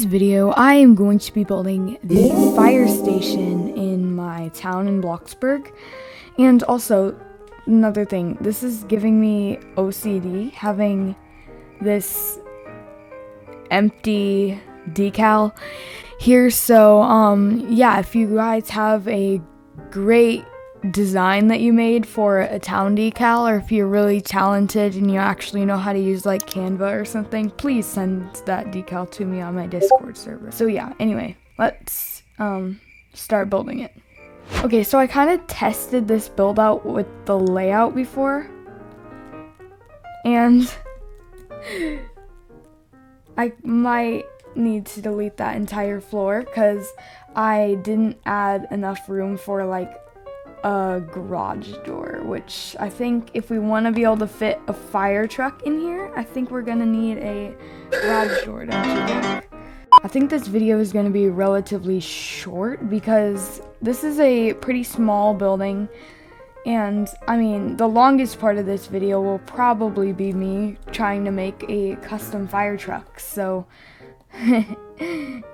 this video, I am going to be building the fire station in my town in Bloxburg. And also, another thing, this is giving me OCD, having this empty decal here. So, yeah, if you guys have a great design that you made for a town decal, or if you're really talented and you actually know how to use like Canva or something, please send that decal to me on my Discord server. So yeah, anyway, let's start building it. Okay, so I kind of tested this build out with the layout before, and I might need to delete that entire floor because I didn't add enough room for like a garage door, which I think if we want to be able to fit a fire truck in here, I think we're gonna need a garage door, don't you think? I think this video is going to be relatively short because this is a pretty small building, and I mean the longest part of this video will probably be me trying to make a custom fire truck, so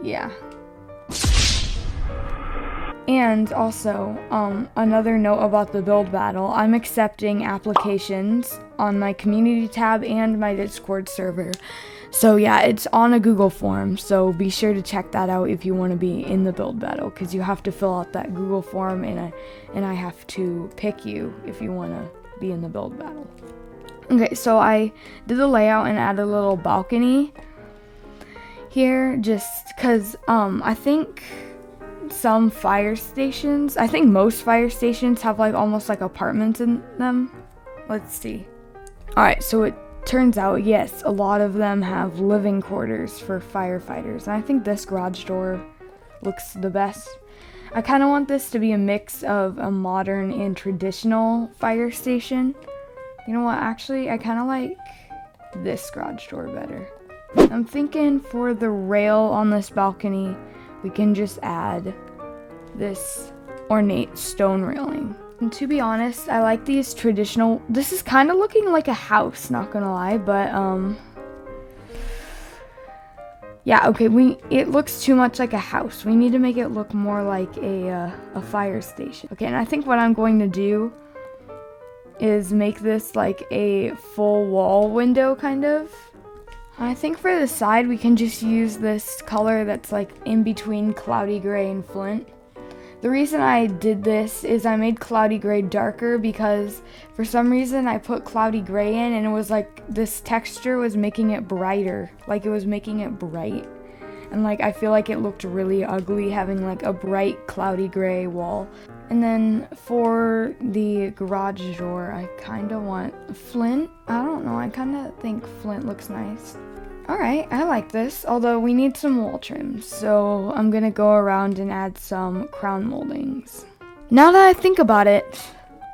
yeah. And also, another note about the build battle, I'm accepting applications on my community tab and my Discord server. So yeah, it's on a Google form, so be sure to check that out if you want to be in the build battle, because you have to fill out that Google form, and I have to pick you if you want to be in the build battle. Okay, so I did the layout and added a little balcony here, just because I think some fire stations, I think most fire stations have like almost like apartments in them. Let's see. Alright, so it turns out, yes, a lot of them have living quarters for firefighters, and I think this garage door looks the best. I kind of want this to be a mix of a modern and traditional fire station. You know what, actually, I kind of like this garage door better. I'm thinking for the rail on this balcony, we can just add this ornate stone railing. And to be honest, I like these traditional, this is kind of looking like a house, not gonna lie, but yeah, okay, it looks too much like a house. We need to make it look more like a fire station. Okay, and I think what I'm going to do is make this like a full wall window kind of. I think for the side we can just use this color that's like in between cloudy gray and flint. The reason I did this is I made cloudy gray darker because for some reason I put cloudy gray in and it was like this texture was making it brighter, like it was making it bright. And like I feel like it looked really ugly having like a bright cloudy gray wall. And then for the garage door, I kind of want flint. I don't know, I kind of think flint looks nice. Alright, I like this, although we need some wall trims, so I'm gonna go around and add some crown moldings. Now that I think about it,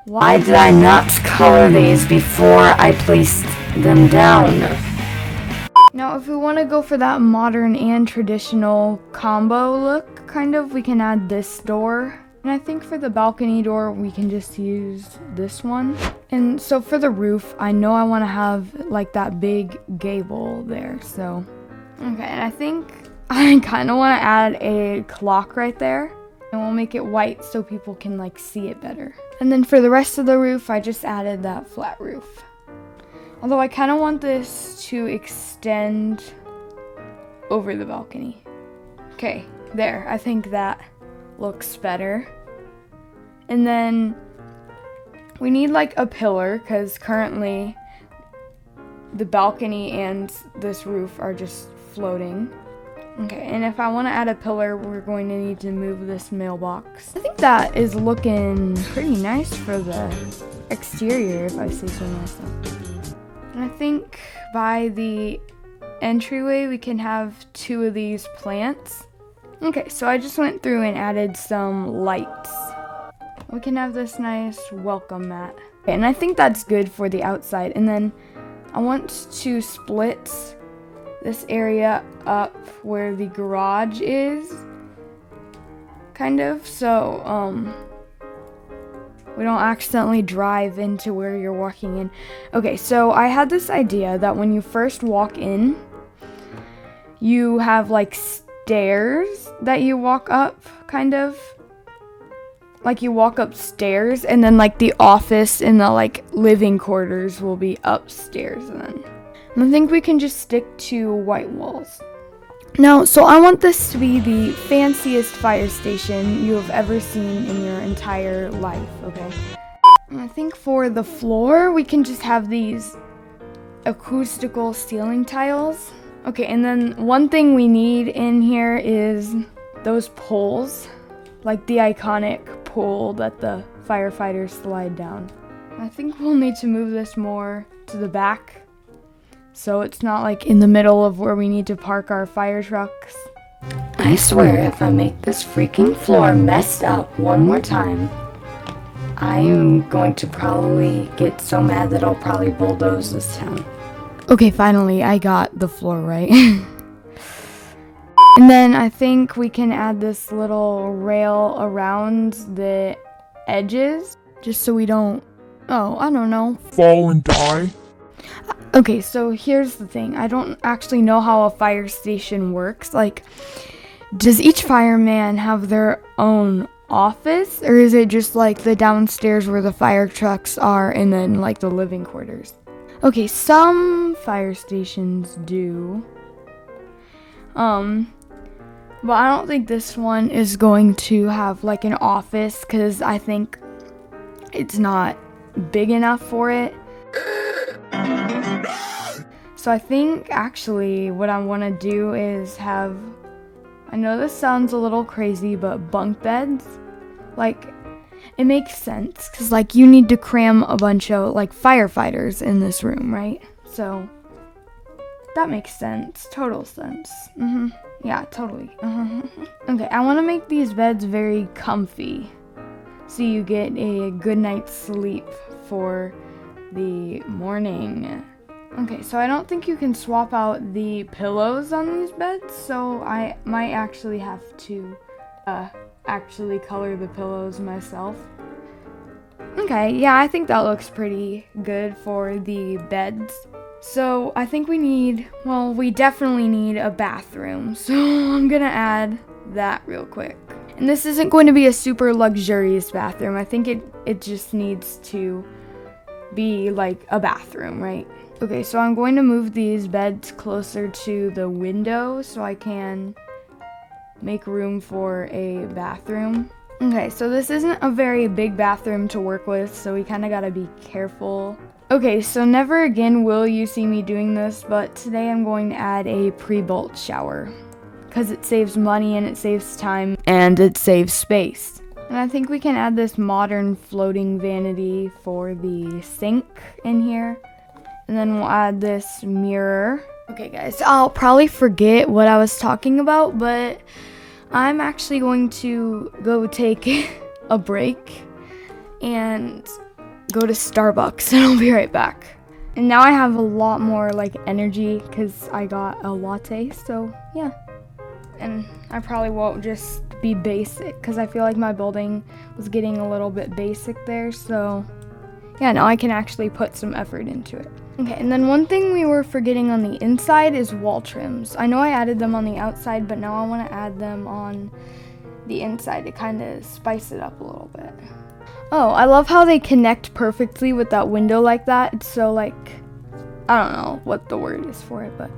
why did I not color these before I placed them down? Now if we want to go for that modern and traditional combo look, kind of, we can add this door. And I think for the balcony door, we can just use this one. And so for the roof, I know I want to have like that big gable there, so. Okay, and I think I kind of want to add a clock right there. And we'll make it white so people can like see it better. And then for the rest of the roof, I just added that flat roof. Although I kind of want this to extend over the balcony. Okay, there, I think that looks better. And then we need like a pillar because currently the balcony and this roof are just floating. Okay, and if I want to add a pillar, we're going to need to move this mailbox. I think that is looking pretty nice for the exterior, if I say so myself. And I think by the entryway we can have 2 of these plants. Okay, so I just went through and added some lights. We can have this nice welcome mat. Okay, and I think that's good for the outside. And then I want to split this area up where the garage is, kind of, so we don't accidentally drive into where you're walking in. Okay, so I had this idea that when you first walk in, you have like stairs that you walk up, kind of. Like you walk upstairs, and then like the office and the like living quarters will be upstairs then. And I think we can just stick to white walls. Now, so I want this to be the fanciest fire station you have ever seen in your entire life, okay? And I think for the floor, we can just have these acoustical ceiling tiles. Okay, and then one thing we need in here is those poles, like the iconic pole that the firefighters slide down. I think we'll need to move this more to the back, so it's not like in the middle of where we need to park our fire trucks. I swear if I make this freaking floor messed up one more time, I am going to probably get so mad that I'll probably bulldoze this town. Okay, finally, I got the floor right. And then I think we can add this little rail around the edges, just so we don't, I don't know, fall and die. Okay, so here's the thing. I don't actually know how a fire station works. Like, does each fireman have their own office, or is it just like the downstairs where the fire trucks are and then like the living quarters? Okay, some fire stations do. But I don't think this one is going to have like an office because I think it's not big enough for it. So I think actually what I want to do is have, I know this sounds a little crazy, but bunk beds. Like, it makes sense because like you need to cram a bunch of like firefighters in this room, right? So that makes sense. Total sense. Yeah, totally. Okay, I want to make these beds very comfy, so you get a good night's sleep for the morning. Okay, so I don't think you can swap out the pillows on these beds, so I might actually have to actually color the pillows myself. Okay, yeah, I think that looks pretty good for the beds. So I think we definitely need a bathroom. So I'm gonna add that real quick. And this isn't going to be a super luxurious bathroom. I think it just needs to be like a bathroom, right? Okay, so I'm going to move these beds closer to the window so I can make room for a bathroom. Okay, so this isn't a very big bathroom to work with, so we kind of gotta be careful. Okay, so never again will you see me doing this, but today I'm going to add a pre-bolt shower because it saves money and it saves time and it saves space. And I think we can add this modern floating vanity for the sink in here. And then we'll add this mirror. Okay guys, I'll probably forget what I was talking about, but I'm actually going to go take a break and go to Starbucks, and I'll be right back. And now I have a lot more like energy because I got a latte, so yeah. And I probably won't just be basic because I feel like my building was getting a little bit basic there, so yeah, now I can actually put some effort into it. Okay, and then one thing we were forgetting on the inside is wall trims. I know I added them on the outside, but now I want to add them on the inside to kind of spice it up a little bit. Oh, I love how they connect perfectly with that window like that. It's so like, I don't know what the word is for it, but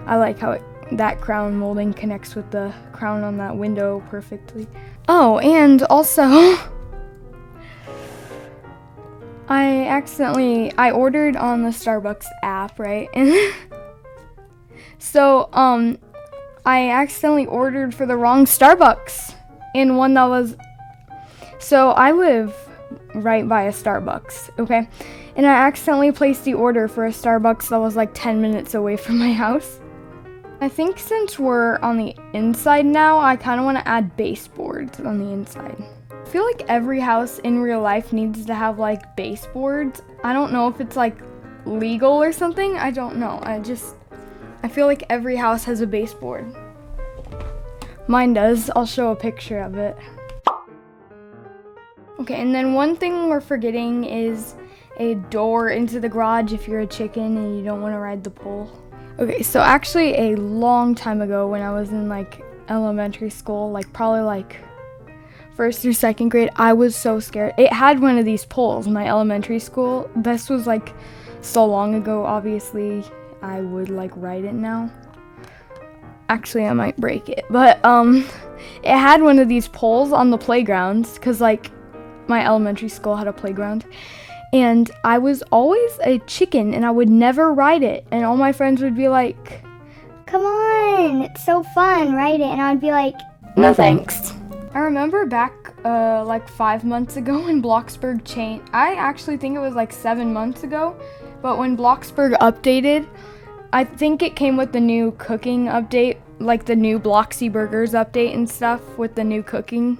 I like how that crown molding connects with the crown on that window perfectly. Oh, and also, I ordered on the Starbucks app, right? And so, I accidentally ordered for the wrong Starbucks in one that was, so I live right by a Starbucks, okay? And I accidentally placed the order for a Starbucks that was like 10 minutes away from my house. I think since we're on the inside now, I kind of want to add baseboards on the inside. I feel like every house in real life needs to have like baseboards. I don't know if it's like legal or something. I don't know. I feel like every house has a baseboard. Mine does. I'll show a picture of it. Okay, and then one thing we're forgetting is a door into the garage if you're a chicken and you don't want to ride the pole. Okay, so actually a long time ago when I was in like elementary school, like probably like first or second grade, I was so scared. It had one of these poles in my elementary school. This was like so long ago, obviously I would like ride it now. Actually, I might break it, but it had one of these poles on the playgrounds, because like my elementary school had a playground, and I was always a chicken and I would never ride it, and all my friends would be like, come on, it's so fun, ride it. And I'd be like, No thanks. I remember back like 5 months ago when Bloxburg changed. I actually think it was like 7 months ago, but when Bloxburg updated, I think it came with the new cooking update, like the new Bloxy Burgers update and stuff, with the new cooking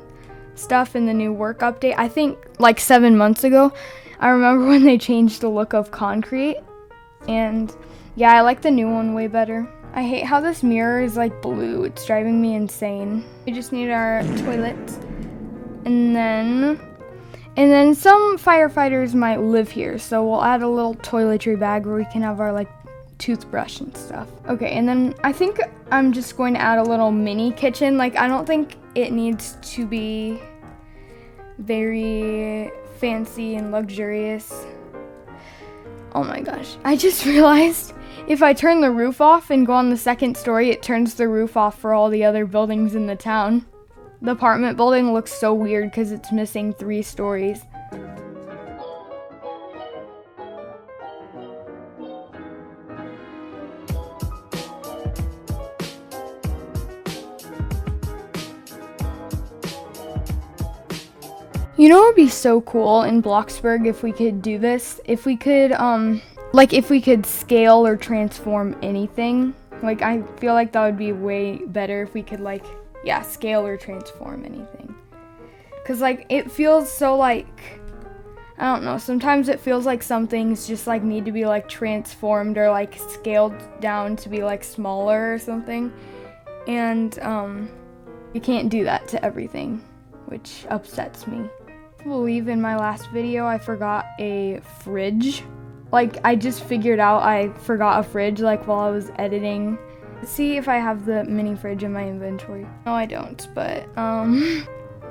stuff and the new work update. I think like 7 months ago. I remember when they changed the look of concrete, and yeah, I like the new one way better. I hate how this mirror is like blue. It's driving me insane. We just need our toilets. And then some firefighters might live here, so we'll add a little toiletry bag where we can have our like toothbrush and stuff. Okay, and then I think I'm just going to add a little mini kitchen. Like, I don't think it needs to be very fancy and luxurious. Oh my gosh, I just realized if I turn the roof off and go on the second story, it turns the roof off for all the other buildings in the town. The apartment building looks so weird because it's missing 3 stories. You know what would be so cool in Bloxburg if we could do this? If we could, if we could scale or transform anything. Like, I feel like that would be way better if we could, like, yeah, scale or transform anything. Because, like, it feels so, like, I don't know, sometimes it feels like some things just, like, need to be, like, transformed or, like, scaled down to be, like, smaller or something. And, you can't do that to everything, which upsets me. I believe in my last video I forgot a fridge. Like, I just figured out I forgot a fridge, like, while I was editing. Let's see if I have the mini fridge in my inventory. No, I don't, but,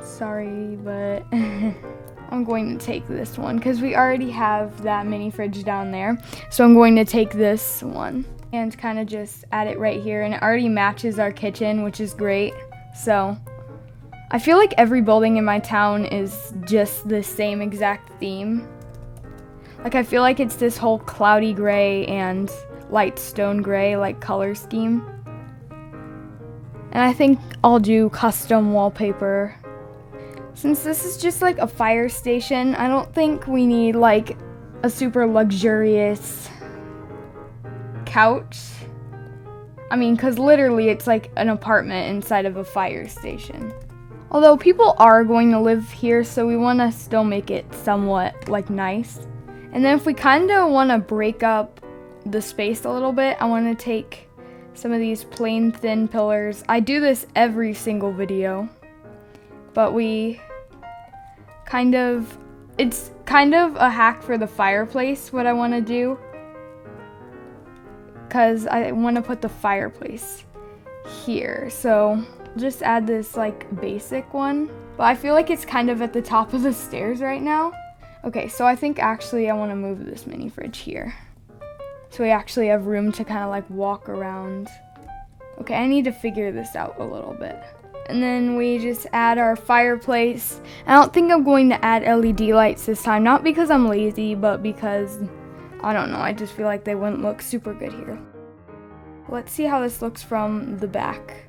sorry, but I'm going to take this one, because we already have that mini fridge down there. So I'm going to take this one and kind of just add it right here, and it already matches our kitchen, which is great. So I feel like every building in my town is just the same exact theme. Like, I feel like it's this whole cloudy gray and light stone gray, like, color scheme. And I think I'll do custom wallpaper. Since this is just like a fire station, I don't think we need like a super luxurious couch. I mean, because literally it's like an apartment inside of a fire station. Although people are going to live here, so we want to still make it somewhat like nice. And then if we kind of want to break up the space a little bit, I want to take some of these plain thin pillars. I do this every single video, but it's kind of a hack for the fireplace, what I want to do, because I want to put the fireplace here. So just add this like basic one, but I feel like it's kind of at the top of the stairs right now. Okay, so I think actually I want to move this mini fridge here, so we actually have room to kind of like walk around. Okay, I need to figure this out a little bit. And then we just add our fireplace. I don't think I'm going to add LED lights this time, not because I'm lazy, but because, I don't know, I just feel like they wouldn't look super good here. Let's see how this looks from the back.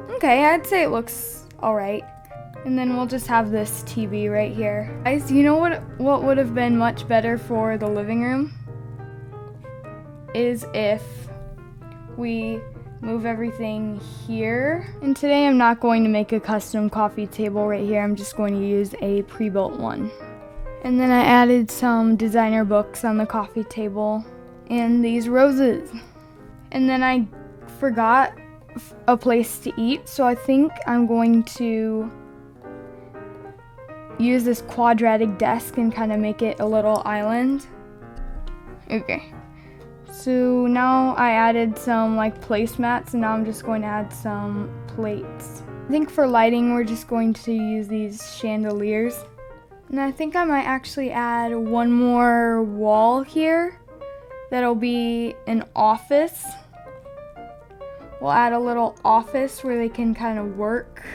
Okay, I'd say it looks alright. And then we'll just have this TV right here. Guys, you know what would have been much better for the living room? Is if we move everything here. And today I'm not going to make a custom coffee table right here. I'm just going to use a pre-built one. And then I added some designer books on the coffee table and these roses. And then I forgot a place to eat, so I think I'm going to use this quadratic desk and kind of make it a little island. Okay. So now I added some like placemats, and now I'm just going to add some plates. I think for lighting we're just going to use these chandeliers. And I think I might actually add one more wall here. That'll be an office. We'll add a little office where they can kind of work.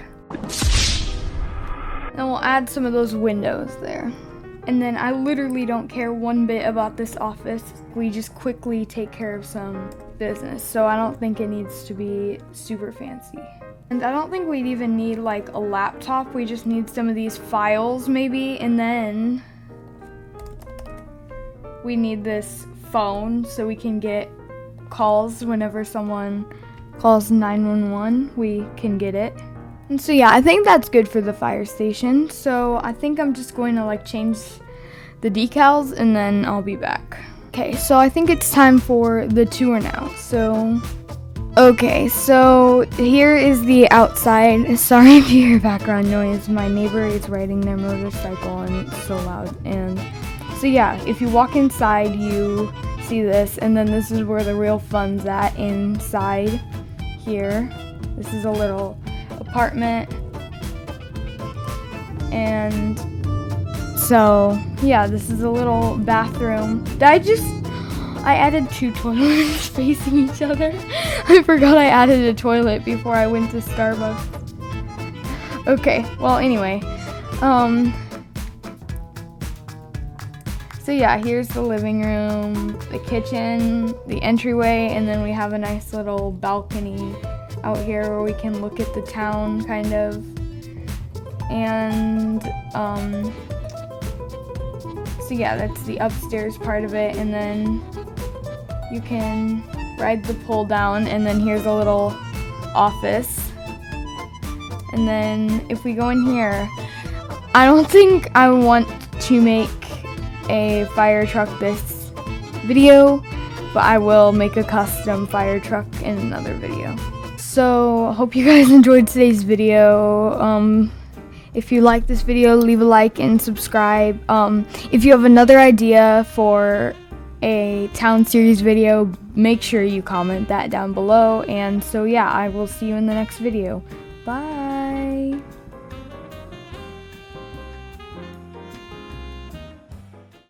And we'll add some of those windows there. And then I literally don't care one bit about this office. We just quickly take care of some business. So I don't think it needs to be super fancy. And I don't think we'd even need like a laptop. We just need some of these files maybe. And then we need this phone so we can get calls whenever someone calls 911. We can get it. And so yeah, I think that's good for the fire station. So I think I'm just going to like change the decals and then I'll be back. Okay, so I think it's time for the tour now. Okay, so here is the outside. Sorry if you hear background noise. My neighbor is riding their motorcycle and it's so loud. And so yeah, if you walk inside, you see this, and then this is where the real fun's at inside here. This is a little apartment, and so yeah, this is a little bathroom. I added 2 toilets facing each other. I forgot I added a toilet before I went to Starbucks. Okay, well anyway, so yeah, here's the living room, the kitchen, the entryway, and then we have a nice little balcony out here where we can look at the town, kind of. And so yeah, that's the upstairs part of it, and then you can ride the pull down, and then here's a little office. And then if we go in here, I don't think I want to make a fire truck this video, but I will make a custom fire truck in another video. So I hope you guys enjoyed today's video. If you like this video, leave a like and subscribe. If you have another idea for a town series video, make sure you comment that down below. And so yeah, I will see you in the next video. Bye.